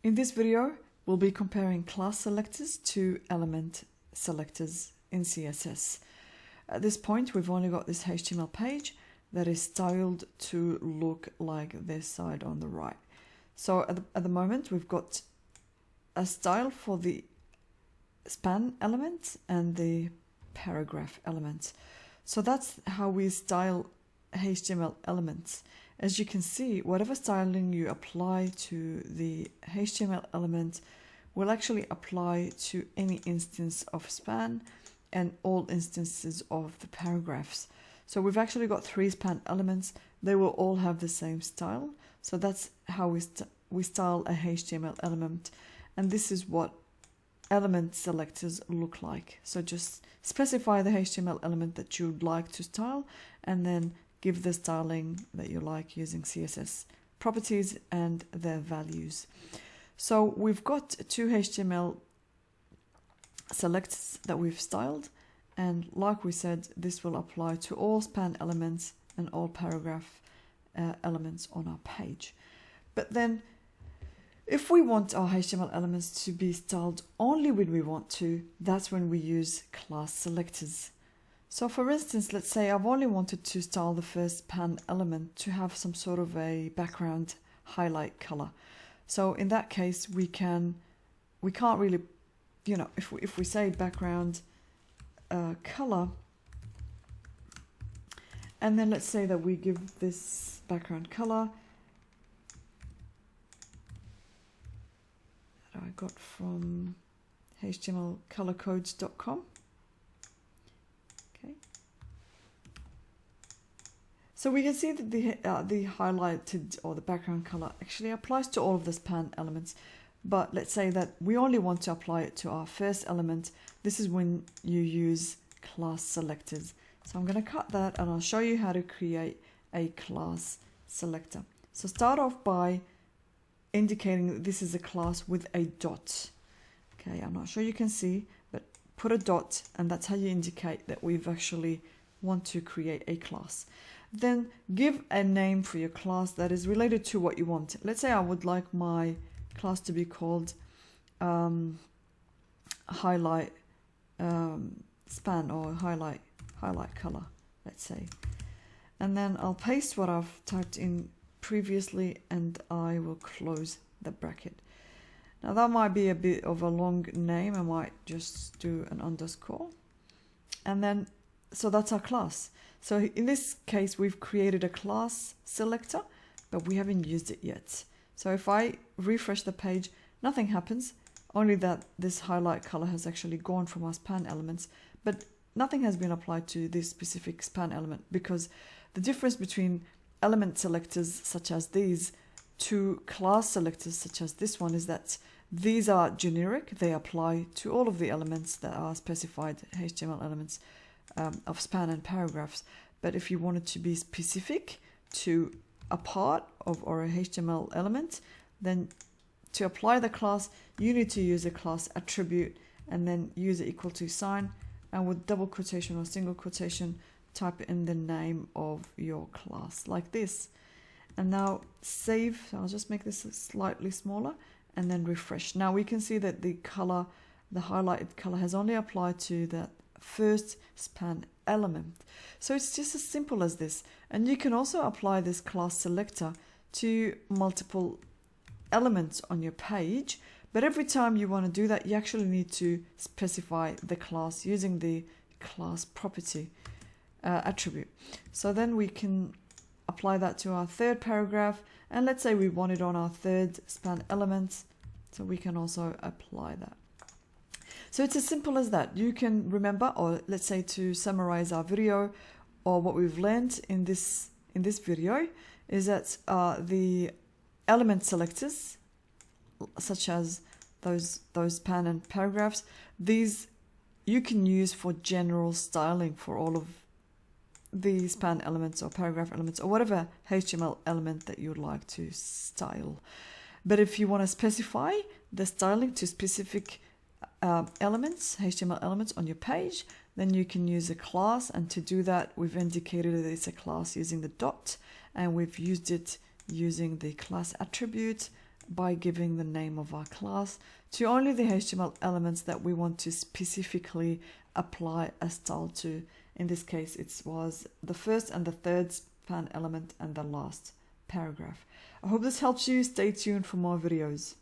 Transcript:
In this video, we'll be comparing class selectors to element selectors in CSS. At this point, we've only got this HTML page that is styled to look like this side on the right. So at the moment, we've got a style for the span element and the paragraph element. So that's how we style HTML elements. As you can see, whatever styling you apply to the HTML element will actually apply to any instance of span and all instances of the paragraphs. So we've actually got 3 span elements. They will all have the same style. So that's how we style a HTML element. And this is what element selectors look like. So just specify the HTML element that you'd like to style and then give the styling that you like using CSS properties and their values. So we've got 2 HTML selectors that we've styled, and like we said, this will apply to all span elements and all paragraph elements on our page. But then if we want our HTML elements to be styled only when we want to, that's when we use class selectors. So for instance, let's say I've only wanted to style the first span element to have some sort of a background highlight color. So in that case, we can't really, if we say background color, and then let's say that we give this background color that I got from htmlcolorcodes.com. So we can see that the highlighted or the background color actually applies to all of the span elements. But let's say that we only want to apply it to our first element. This is when you use class selectors. So I'm going to cut that and I'll show you how to create a class selector. So start off by indicating that this is a class with a dot. Okay, I'm not sure you can see, but put a dot, and that's how you indicate that we've actually want to create a class. Then give a name for your class that is related to what you want. Let's say I would like my class to be called highlight span or highlight color, let's say. And then I'll paste what I've typed in previously and I will close the bracket. Now that might be a bit of a long name. I might just do an underscore. And then, so that's our class. So in this case, we've created a class selector, but we haven't used it yet. So if I refresh the page, nothing happens, only that this highlight color has actually gone from our span elements, but nothing has been applied to this specific span element, because the difference between element selectors such as these to class selectors such as this one is that these are generic. They apply to all of the elements that are specified HTML elements of span and paragraphs. But if you want it to be specific to a part of or a HTML element, then to apply the class, you need to use a class attribute and then use an equal to sign, and with double quotation or single quotation, type in the name of your class like this. And now save. I'll just make this slightly smaller and then refresh. Now we can see that the color, the highlighted color, has only applied to that first span element. So it's just as simple as this. And you can also apply this class selector to multiple elements on your page, but every time you want to do that, you actually need to specify the class using the class property attribute. So then we can apply that to our third paragraph, and let's say we want it on our third span element, so we can also apply that. So it's as simple as that. You can remember, or let's say to summarize our video, or what we've learned in this video, is that the element selectors, such as those span and paragraphs, these you can use for general styling for all of the span elements or paragraph elements or whatever HTML element that you'd like to style. But if you want to specify the styling to specific elements, HTML elements on your page, then you can use a class, and to do that we've indicated that it's a class using the dot, and we've used it using the class attribute by giving the name of our class to only the HTML elements that we want to specifically apply a style to. In this case, it was the first and the third span element and the last paragraph. I hope this helps you. Stay tuned for more videos.